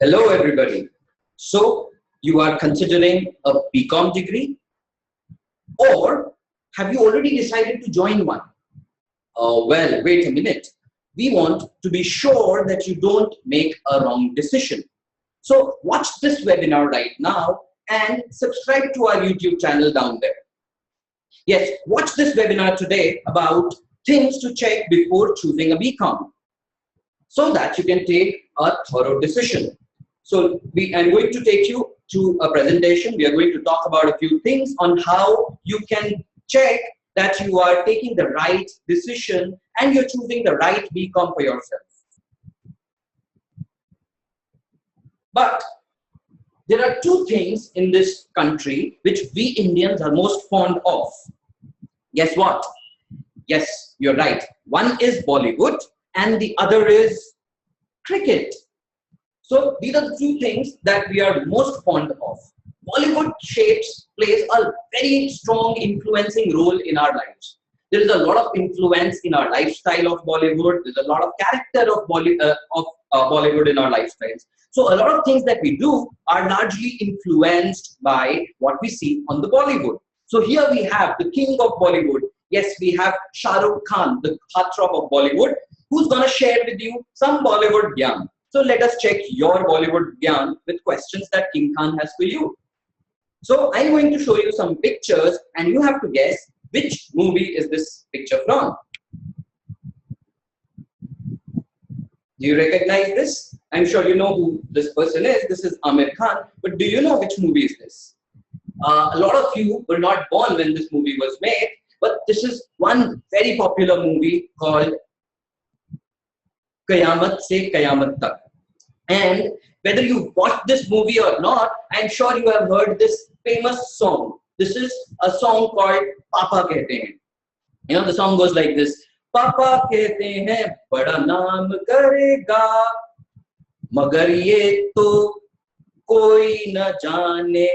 Hello, everybody. So, you are considering a BCom degree, or have you already decided to join one? Well, wait a minute. We want to be sure that you don't make a wrong decision. So, watch this webinar right now and subscribe to our YouTube channel down there. Yes, watch this webinar today about things to check before choosing a BCom, so that you can take a thorough decision. So I'm going to take you to a presentation. We are going to talk about a few things on how you can check that you are taking the right decision and you're choosing the right BCom for yourself. But there are two things in this country which we Indians are most fond of. Guess what? Yes, you're right. One is Bollywood and the other is cricket. So these are the two things that we are most fond of. Bollywood plays a very strong influencing role in our lives. There is a lot of influence in our lifestyle of Bollywood. There's a lot of character of Bollywood in our lifestyles. So a lot of things that we do are largely influenced by what we see on the Bollywood. So here we have the king of Bollywood. Yes, we have Shah Rukh Khan, the heartthrob of Bollywood, who's going to share with you some Bollywood gyan. So let us check your Bollywood gyan with questions that King Khan has for you. So I'm going to show you some pictures and you have to guess which movie is this picture from. Do you recognize this? I'm sure you know who this person is. This is Amir Khan. But do you know which movie is this? A lot of you were not born when this movie was made, but this is one very popular movie called Qayamat Se Qayamat Tak. And whether you watched this movie or not, I'm sure you have heard this famous song. This is a song called Papa Kehte Hain. You know, the song goes like this. Papa kehte hain bada naam karega, magar ye to koi na jaane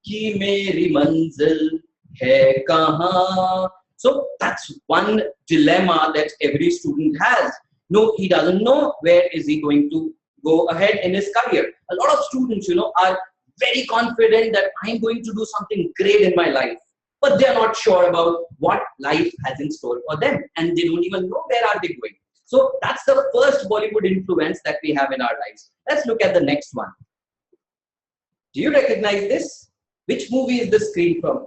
ki meri manzil hai kahan. So that's one dilemma that every student has. No, he doesn't know where is he going to go ahead in his career. A lot of students, are very confident that I'm going to do something great in my life, but they're not sure about what life has in store for them, and they don't even know where are they going. So that's the first Bollywood influence that we have in our lives. Let's look at the next one. Do you recognize this? Which movie is this screen from?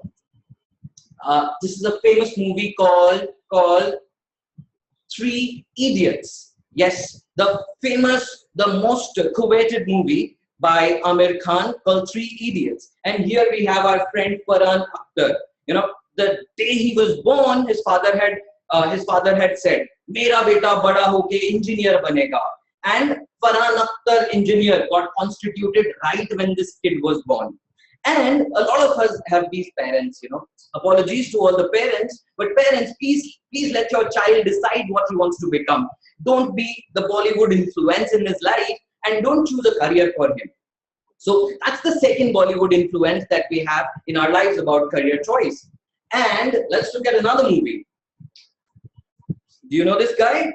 This is a famous movie called Three Idiots. Yes, the most coveted movie by Amir Khan called Three Idiots. And here we have our friend Farhan Akhtar. The day he was born, his father had said, "Mera beta bada hoke engineer banega." And Farhan Akhtar engineer got constituted right when this kid was born. And a lot of us have these parents, Apologies to all the parents, but parents, please let your child decide what he wants to become. Don't be the Bollywood influence in his life and don't choose a career for him. So that's the second Bollywood influence that we have in our lives about career choice. And let's look at another movie. Do you know this guy?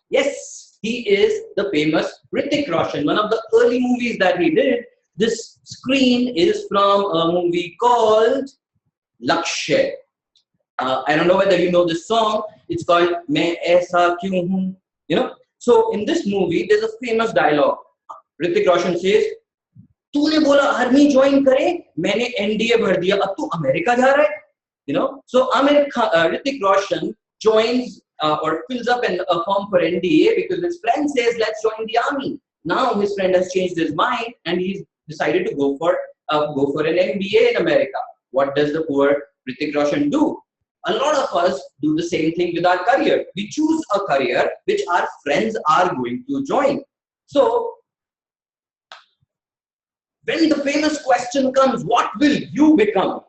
Yes, he is the famous Hrithik Roshan, one of the early movies that he did. This screen is from a movie called Lakshya. I don't know whether you know this song. It's called Main Aisa Kyun Hu. So in this movie, there's a famous dialogue. Hrithik Roshan says, "तूने बोला army join करे, मैंने NDA भर दिया, अब तू America जा रहा है." So Hrithik Roshan joins or fills up a form for NDA because his friend says, "Let's join the army." Now his friend has changed his mind and he's decided to go for an MBA in America. What does the poor Hrithik Roshan do? A lot of us do the same thing with our career. We choose a career which our friends are going to join. So when the famous question comes, what will you become?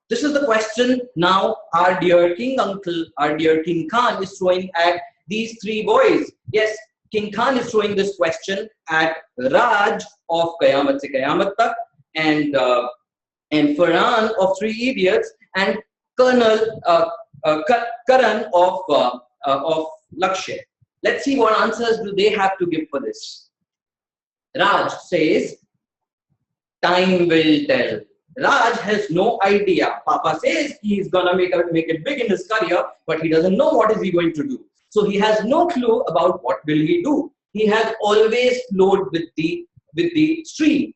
This is the question now our dear King Uncle, our dear King Khan is throwing at these three boys. Yes, King Khan is throwing this question at Raj of Qayamat Se Qayamat Tak and Farhan of Three Idiots and Colonel Karan of Lakshya. Let's see what answers do they have to give for this. Raj says, time will tell. Raj has no idea. Papa says he's gonna make it big in his career, but he doesn't know what is he going to do. So he has no clue about what will he do. He has always flowed with the stream,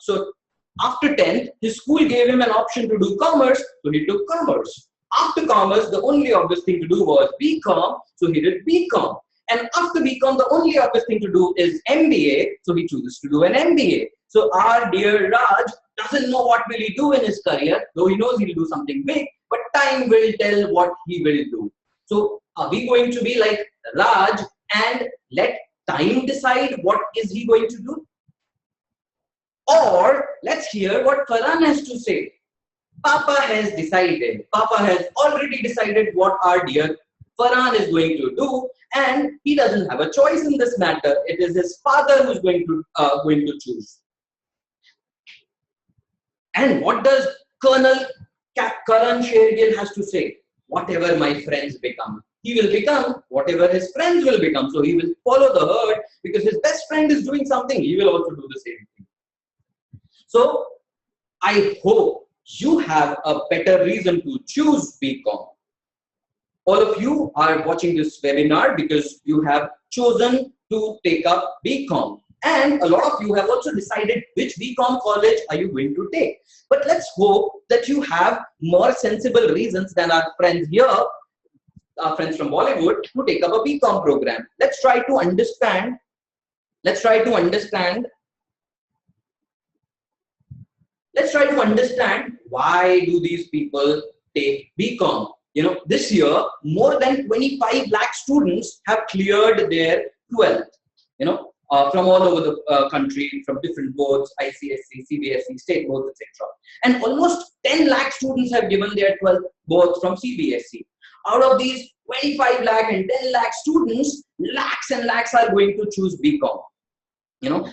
So after 10th, his school gave him an option to do commerce, so he took commerce. After commerce, the only obvious thing to do was BCom, so he did BCom. And after BCom, the only obvious thing to do is MBA, so he chooses to do an MBA. So our dear Raj doesn't know what will he do in his career, though he knows he'll do something big, but time will tell what he will do. So are we going to be like Raj and let time decide what is he going to do? Or let's hear what Farhan has to say. Papa has decided. Papa has already decided what our dear Farhan is going to do, and he doesn't have a choice in this matter. It is his father who's going to choose. And what does Colonel Karan Shergill has to say? Whatever my friends become, he will become whatever his friends will become. So he will follow the herd because his best friend is doing something. He will also do the same thing. So I hope you have a better reason to choose BCom. All of you are watching this webinar because you have chosen to take up BCom. And a lot of you have also decided which BCom college are you going to take. But let's hope that you have more sensible reasons than our friends here, our friends from Bollywood, to take up a BCom program. Let's try to understand why do these people take BCom. This year, more than 25 lakh students have cleared their 12th, from all over the country, from different boards, ICSE, CBSE, state boards, etc. And almost 10 lakh students have given their 12th boards from CBSE. Out of these 25 lakh and 10 lakh students, lakhs and lakhs are going to choose BCom.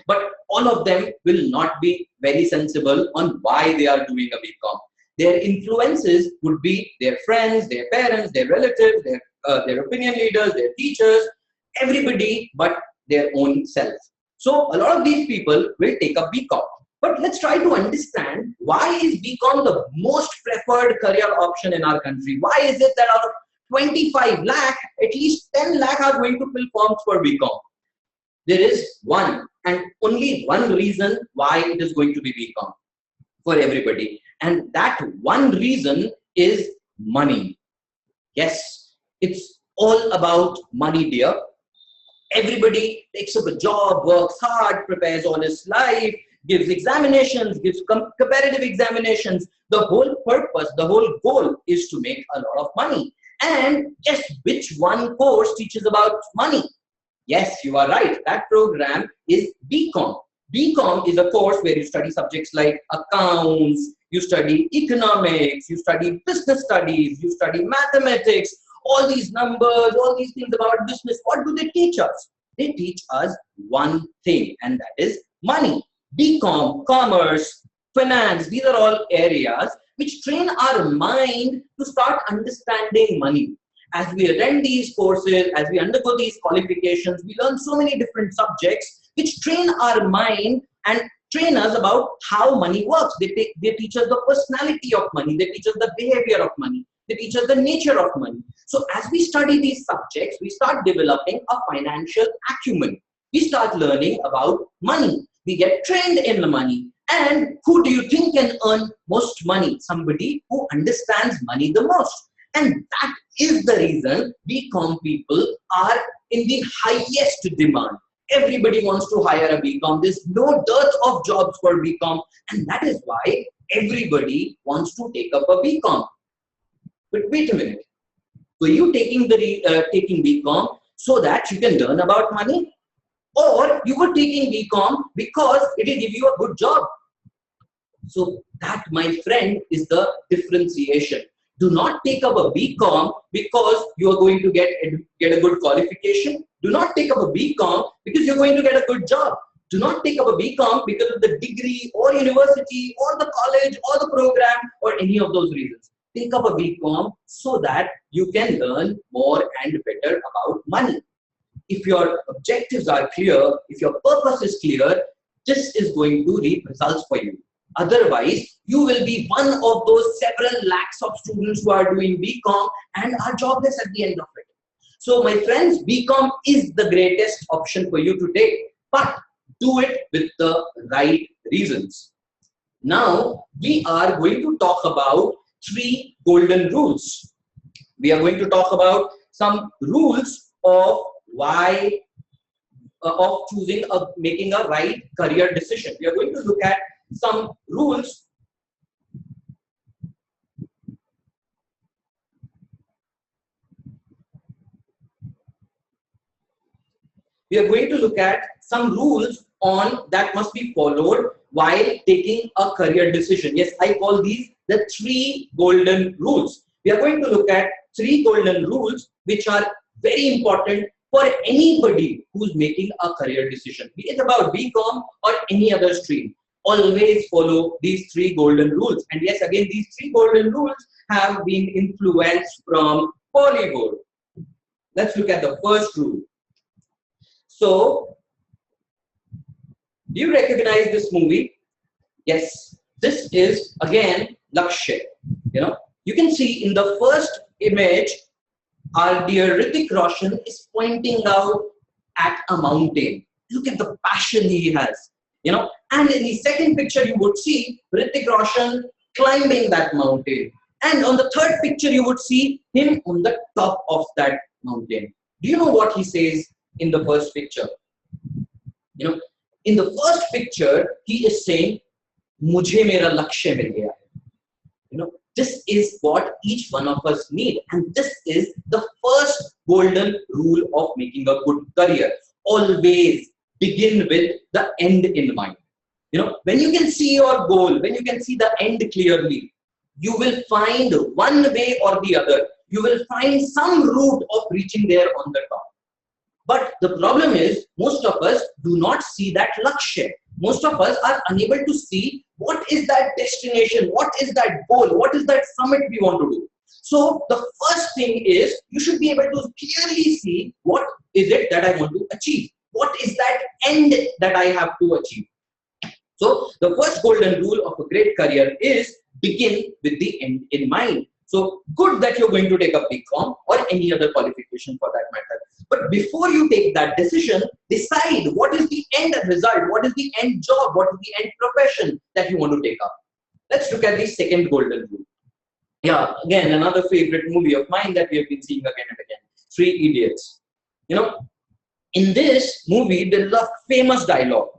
But all of them will not be very sensible on why they are doing a BCom. Their influences would be their friends, their parents, their relatives, their opinion leaders, their teachers, everybody but their own self. So a lot of these people will take up BCom. But let's try to understand, why is BCom the most preferred career option in our country? Why is it that out of 25 lakh, at least 10 lakh are going to fill forms for BCom? There is one and only one reason why it is going to be BCom for everybody. And that one reason is money. Yes, it's all about money, dear. Everybody takes up a job, works hard, prepares all his life, gives examinations, gives comparative examinations. The whole purpose, the whole goal is to make a lot of money. And guess which one course teaches about money? Yes, you are right. That program is BCom. BCom is a course where you study subjects like accounts, you study economics, you study business studies, you study mathematics, all these numbers, all these things about business. What do they teach us? They teach us one thing, and that is money. BCom, commerce, finance, these are all areas which train our mind to start understanding money. As we attend these courses, as we undergo these qualifications, we learn so many different subjects which train our mind and train us about how money works. They teach us the personality of money. They teach us the behavior of money. They teach us the nature of money. So as we study these subjects, we start developing a financial acumen. We start learning about money. We get trained in the money. And who do you think can earn most money? Somebody who understands money the most. And that is the reason BCom people are in the highest demand. Everybody wants to hire a BCom. There's no dearth of jobs for BCom. And that is why everybody wants to take up a BCom. But wait a minute. Were you taking BCom so that you can learn about money? Or you were taking BCom because it will give you a good job? So that, my friend, is the differentiation. Do not take up a BCom because you are going to get a good qualification. Do not take up a BCom because you're going to get a good job. Do not take up a BCom because of the degree or university or the college or the program or any of those reasons. Take up a BCom so that you can learn more and better about money. If your objectives are clear, if your purpose is clear, this is going to reap results for you. Otherwise, you will be one of those several lakhs of students who are doing BCom and are jobless at the end of it. So my friends, BCom is the greatest option for you to take, but do it with the right reasons. Now, we are going to talk about 3 golden rules. We are going to talk about some rules of why, of choosing, making a right career decision. We are going to look at some rules. We are going to look at some rules on that must be followed while taking a career decision. Yes, I call these the 3 golden rules. We are going to look at 3 golden rules which are very important for anybody who's making a career decision, be it about BCom or any other stream. Always follow these 3 golden rules. And yes, again, these 3 golden rules have been influenced from Bollywood. Let's look at the first rule. So, do you recognize this movie? Yes, this is again Lakshya. You can see in the first image, our dear Hrithik Roshan is pointing out at a mountain. Look at the passion he has. And in the second picture, you would see Hrithik Roshan climbing that mountain. And on the third picture, you would see him on the top of that mountain. Do you know what he says in the first picture? In the first picture, he is saying, "Mujhe mera lakshya mil gaya." This is what each one of us need. And this is the first golden rule of making a good career. Always begin with the end in mind. When you can see your goal, when you can see the end clearly, you will find one way or the other. You will find some route of reaching there on the top. But the problem is, most of us do not see that lakshya. Most of us are unable to see what is that destination, what is that goal, what is that summit we want to do. So the first thing is, you should be able to clearly see what is it that I want to achieve. What is that end that I have to achieve? So the first golden rule of a great career is begin with the end in mind. So good that you're going to take a BCom or any other qualification for that matter. But before you take that decision, decide what is the end result, what is the end job, what is the end profession that you want to take up. Let's look at the second golden rule. Yeah, again, another favorite movie of mine that we have been seeing again and again, 3 Idiots. In this movie, there is a famous dialogue.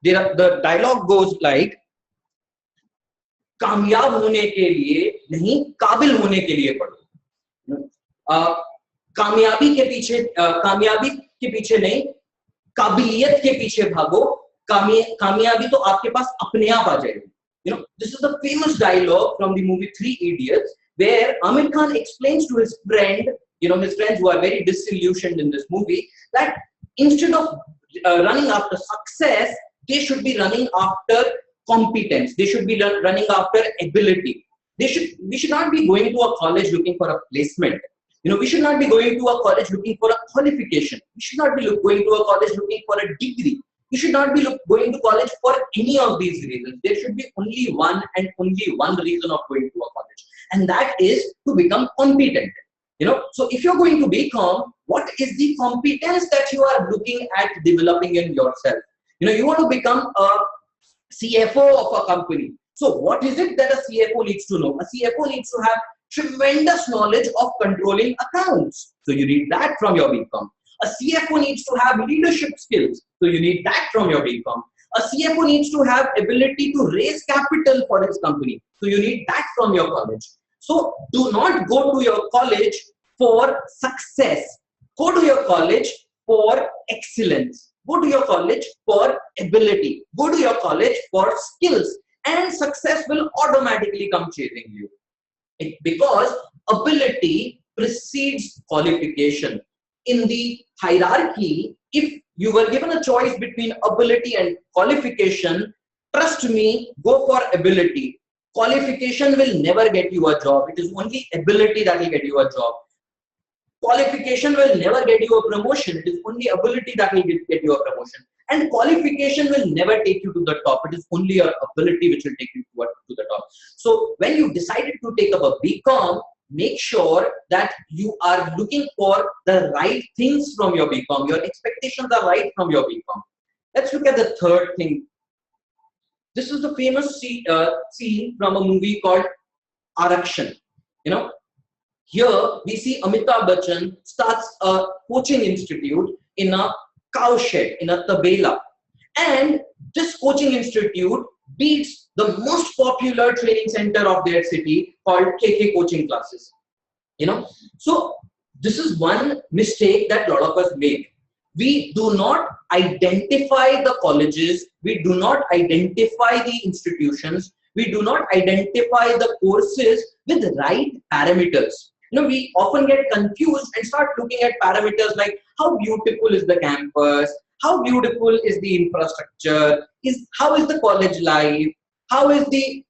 The dialogue goes like, कामयाब होने के लिए नहीं, काबिल होने के लिए पढ़ो। कामयाबी के पीछे नहीं, काबिलियत के पीछे भागो। कामयाबी तो आपके पास अपने आप आ जाएगी। This is the famous dialogue from the movie 3 Idiots, where Amir Khan explains to his friend, his friends who are very disillusioned in this movie, that instead of running after success, they should be running after competence. They should be running after ability. We should not be going to a college looking for a placement. We should not be going to a college looking for a qualification. We should not be going to a college looking for a degree. We should not be going to college for any of these reasons. There should be only one and only one reason of going to a college, and that is to become competent. So if you're going to BCom, what is the competence that you are looking at developing in yourself? You want to become a CFO of a company. So what is it that a CFO needs to know? A CFO needs to have tremendous knowledge of controlling accounts. So you need that from your BCom. A CFO needs to have leadership skills. So you need that from your BCom. A CFO needs to have ability to raise capital for his company. So you need that from your college. So do not go to your college for success. Go to your college for excellence. Go to your college for ability. Go to your college for skills. And success will automatically come chasing you. Because ability precedes qualification. In the hierarchy, if you were given a choice between ability and qualification, trust me, go for ability. Qualification will never get you a job. It is only ability that will get you a job. Qualification will never get you a promotion. It is only ability that will get you a promotion. And qualification will never take you to the top. It is only your ability which will take you to the top. So when you decided to take up a BCom, make sure that you are looking for the right things from your BCom. Your expectations are right from your BCom. Let's look at the third thing. This is the famous scene from a movie called Arakshan. Here we see Amitabh Bachchan starts a coaching institute in a cowshed, in a tabela. And this coaching institute beats the most popular training center of their city called KK Coaching Classes. So this is one mistake that a lot of us make. We do not identify the colleges, we do not identify the institutions, we do not identify the courses with the right parameters. We often get confused and start looking at parameters like how beautiful is the campus, how beautiful is the infrastructure, how is the college life, how is the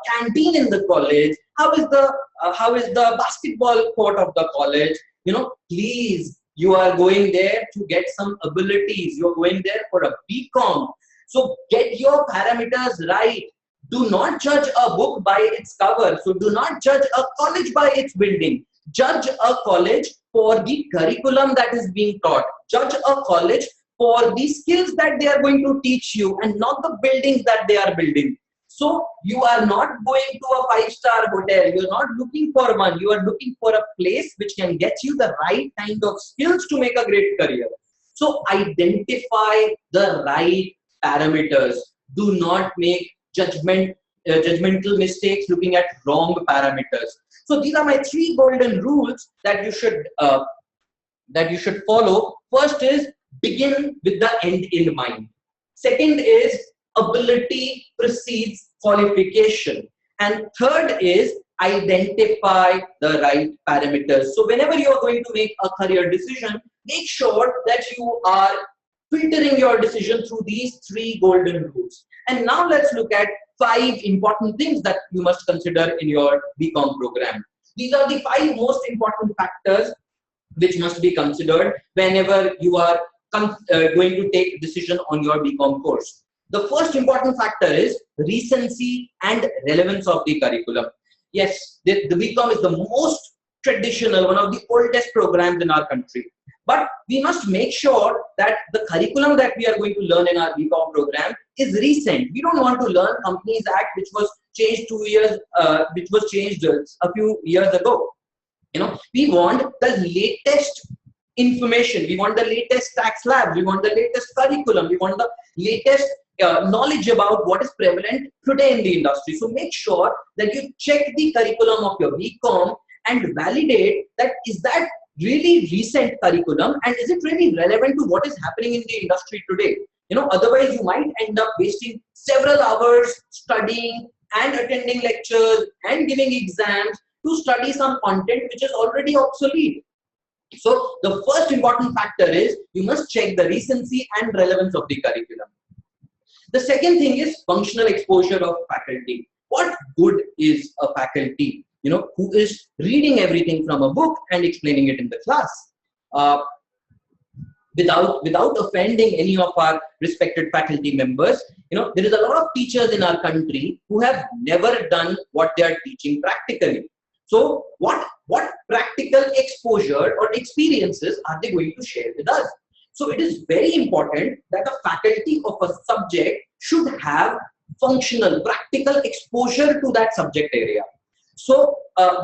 canteen in the college, how is the basketball court of the college. Please, you are going there to get some abilities. You are going there for a BCom. So get your parameters right. Do not judge a book by its cover. So do not judge a college by its building. Judge a college for the curriculum that is being taught. Judge a college for the skills that they are going to teach you and not the buildings that they are building. So you are not going to a 5-star hotel. You are not looking for one. You are looking for a place which can get you the right kind of skills to make a great career. So identify the right parameters. Do not make judgmental mistakes looking at wrong parameters. So these are my 3 golden rules that you should follow. First is begin with the end in mind. Second is ability precedes qualification. And third is identify the right parameters. So whenever you are going to make a career decision, make sure that you are filtering your decision through these 3 golden rules. And now let's look at 5 important things that you must consider in your BCom program. These are the 5 most important factors which must be considered whenever you are going to take a decision on your BCom course. The first important factor is recency and relevance of the curriculum. Yes, the BCom is the most traditional, one of the oldest programs in our country. But we must make sure that the curriculum that we are going to learn in our BCom program is recent. We don't want to learn Companies Act, which was changed a few years ago. We want the latest information. We want the latest tax labs. We want the latest curriculum. We want the latest knowledge about what is prevalent today in the industry. So make sure that you check the curriculum of your BCom and validate that is that really recent curriculum and is it really relevant to what is happening in the industry today. Otherwise you might end up wasting several hours studying and attending lectures and giving exams to study some content which is already obsolete. So the first important factor is you must check the recency and relevance of the curriculum. The second thing is functional exposure of faculty. What good is a faculty who is reading everything from a book and explaining it in the class without offending any of our respected faculty members? There is a lot of teachers in our country who have never done what they are teaching practically. So what practical exposure or experiences are they going to share with us? So it is very important that a faculty of a subject should have functional, practical exposure to that subject area. So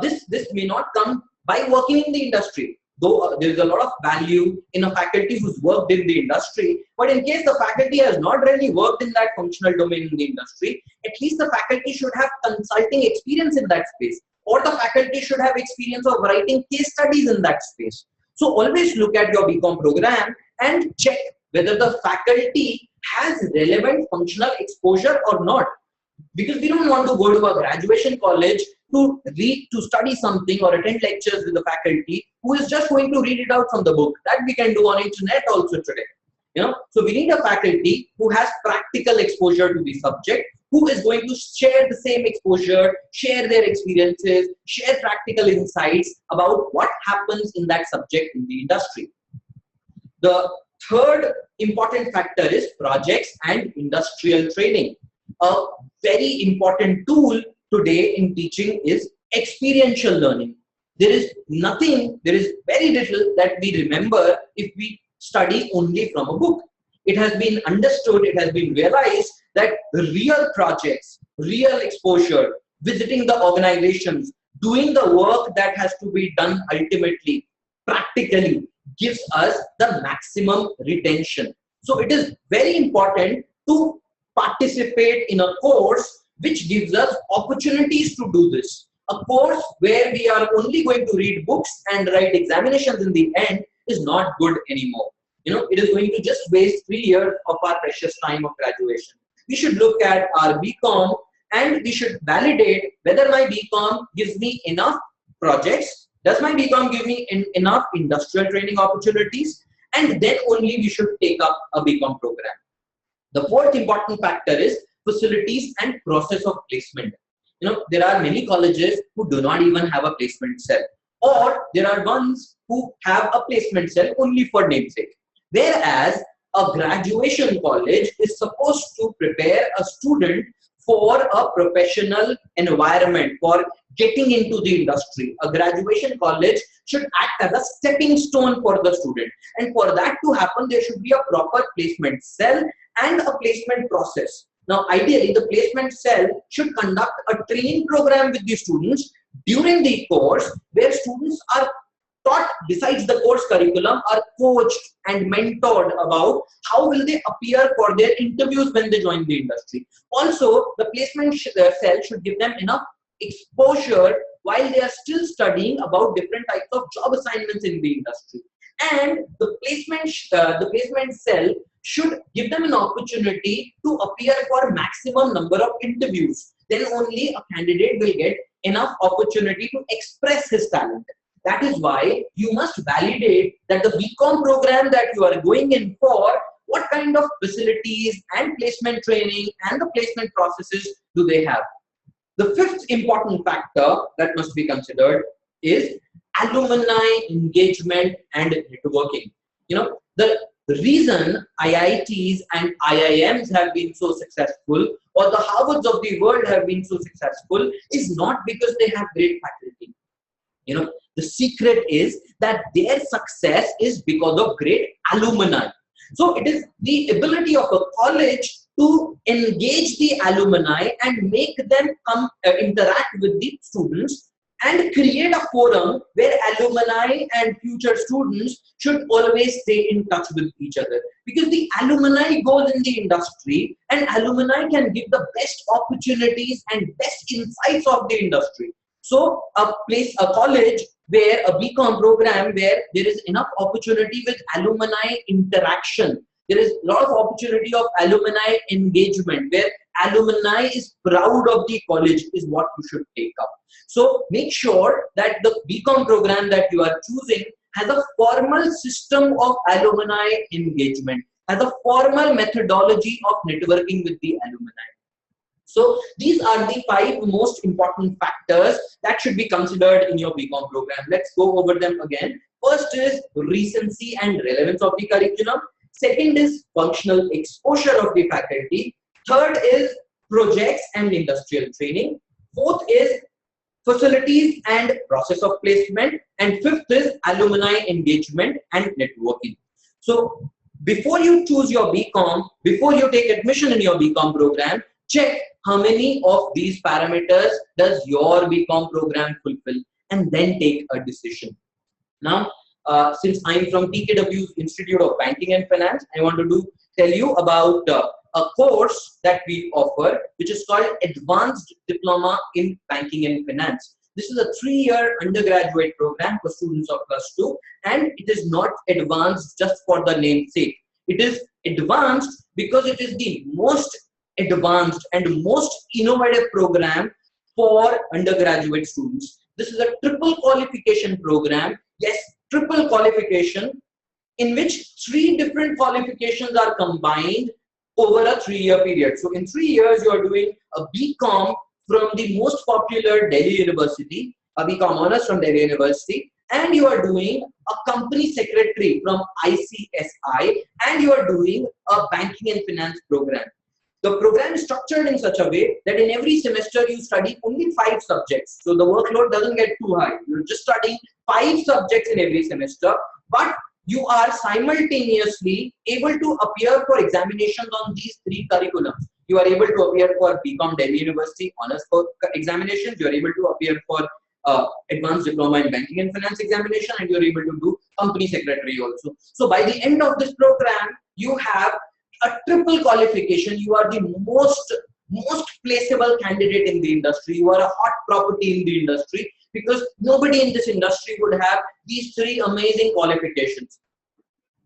this may not come by working in the industry, though there is a lot of value in a faculty who's worked in the industry. But in case the faculty has not really worked in that functional domain in the industry, at least the faculty should have consulting experience in that space, or the faculty should have experience of writing case studies in that space. So always look at your BCom program and check whether the faculty has relevant functional exposure or not. Because we don't want to go to a graduation college to study something or attend lectures with the faculty who is just going to read it out from the book. That we can do on internet also today. So we need a faculty who has practical exposure to the subject, who is going to share the same exposure, share their experiences, share practical insights about what happens in that subject in the industry. The third important factor is projects and industrial training. A very important tool today in teaching is experiential learning. There is very little that we remember if we study only from a book. It has been understood, it has been realized that real projects, real exposure, visiting the organizations, doing the work that has to be done ultimately, practically, gives us the maximum retention. So it is very important to participate in a course which gives us opportunities to do this. A course where we are only going to read books and write examinations in the end is not good anymore. It is going to just waste 3 years of our precious time of graduation. We should look at our BCom and we should validate whether my BCom gives me enough projects. Does my BCom give me enough industrial training opportunities? And then only we should take up a BCom program. The fourth important factor is facilities and process of placement. There are many colleges who do not even have a placement cell, or there are ones who have a placement cell only for namesake. Whereas a graduation college is supposed to prepare a student for a professional environment, for getting into the industry. A graduation college should act as a stepping stone for the student. And for that to happen, there should be a proper placement cell and a placement process. Now, ideally, the placement cell should conduct a training program with the students during the course, where students are taught, besides the course curriculum, are coached and mentored about how will they appear for their interviews when they join the industry. Also, the placement cell should give them enough exposure while they are still studying about different types of job assignments in the industry. And the placement cell should give them an opportunity to appear for maximum number of interviews. Then only a candidate will get enough opportunity to express his talent. That is why you must validate that the BCom program that you are going in for, what kind of facilities and placement training and the placement processes do they have. The fifth important factor that must be considered is alumni engagement and networking. The reason IITs and IIMs have been so successful, or the Harvards of the world have been so successful, is not because they have great faculty. The secret is that their success is because of great alumni. So it is the ability of a college to engage the alumni and make them come interact with the students and create a forum where alumni and future students should always stay in touch with each other. Because the alumni goes in the industry and alumni can give the best opportunities and best insights of the industry. So a college where a BCom program where there is enough opportunity with alumni interaction, there is a lot of opportunity of alumni engagement, where alumni is proud of the college, is what you should take up. So make sure that the BCom program that you are choosing has a formal system of alumni engagement, has a formal methodology of networking with the alumni. So these are the 5 most important factors that should be considered in your BCom program. Let's go over them again. First is recency and relevance of the curriculum. Second is functional exposure of the faculty. Third is projects and industrial training. Fourth is facilities and process of placement. And fifth is alumni engagement and networking. So before you choose your BCom, before you take admission in your BCom program, check how many of these parameters does your BCom program fulfill, and then take a decision. Now, since I'm from TKW's Institute of Banking and Finance, I want to tell you about a course that we offer, which is called Advanced Diploma in Banking and Finance. This is a 3-year undergraduate program for students of +2, and it is not advanced just for the name's sake. It is advanced because it is the most advanced and most innovative program for undergraduate students. This is a triple qualification program. Yes, triple qualification, in which 3 different qualifications are combined over a 3-year period. So in 3 years, you are doing a BCom from the most popular Delhi university, a BCom honors from Delhi University, and you are doing a company secretary from ICSI, and you are doing a banking and finance program. The program is structured in such a way that in every semester you study only 5 subjects. So the workload doesn't get too high. You're just studying 5 subjects in every semester, but you are simultaneously able to appear for examinations on these 3 curriculums. You are able to appear for BCom Delhi University honors examinations. You are able to appear for advanced diploma in banking and finance examination, and you are able to do company secretary also. So by the end of this program, you have a triple qualification. You are the most placeable candidate in the industry. You are a hot property in the industry, because nobody in this industry would have these 3 amazing qualifications.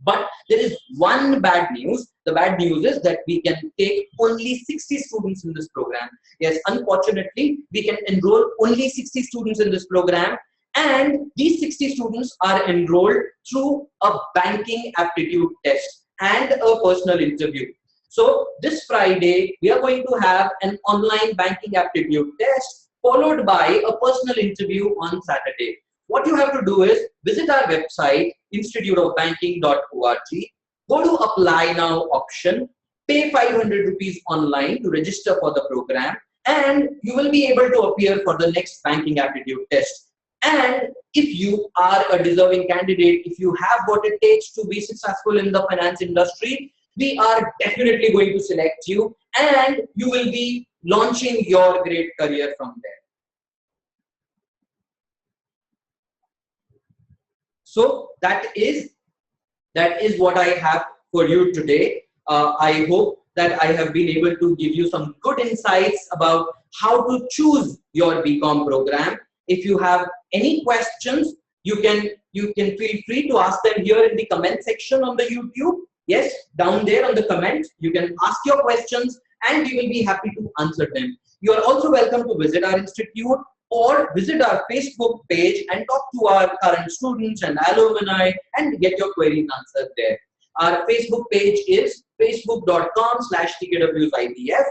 But there is one bad news. The bad news is that we can take only 60 students in this program. Yes, unfortunately, we can enroll only 60 students in this program, and these 60 students are enrolled through a banking aptitude test and a personal interview. So this Friday, we are going to have an online banking aptitude test followed by a personal interview on Saturday. What you have to do is visit our website, instituteofbanking.org, go to apply now option, pay 500 rupees online to register for the program, and you will be able to appear for the next banking aptitude test. And if you are a deserving candidate, if you have what it takes to be successful in the finance industry, we are definitely going to select you, and you will be launching your great career from there. So that is what I have for you today. I hope that I have been able to give you some good insights about how to choose your BCom program. If you have any questions, you can feel free to ask them here in the comment section on the YouTube. Yes, down there on the comments, you can ask your questions and we will be happy to answer them. You are also welcome to visit our institute or visit our Facebook page and talk to our current students and alumni and get your queries answered there. Our Facebook page is facebook.com/TKWsIVF.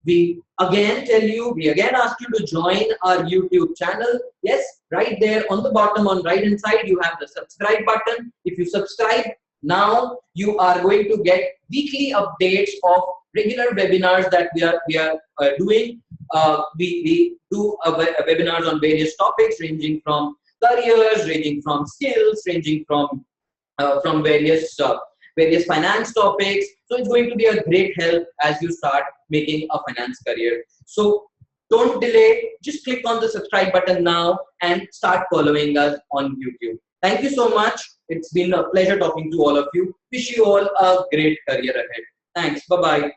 We again ask you to join our YouTube channel. Yes, right there on the bottom on right hand side, you have the subscribe button. If you subscribe now, you are going to get weekly updates of regular webinars that we are doing. We do webinars on various topics ranging from careers, ranging from skills, ranging from various finance topics. So it's going to be a great help as you start making a finance career. So don't delay, just click on the subscribe button now and start following us on YouTube. Thank you so much. It's been a pleasure talking to all of you. Wish you all a great career ahead. Thanks. Bye-bye.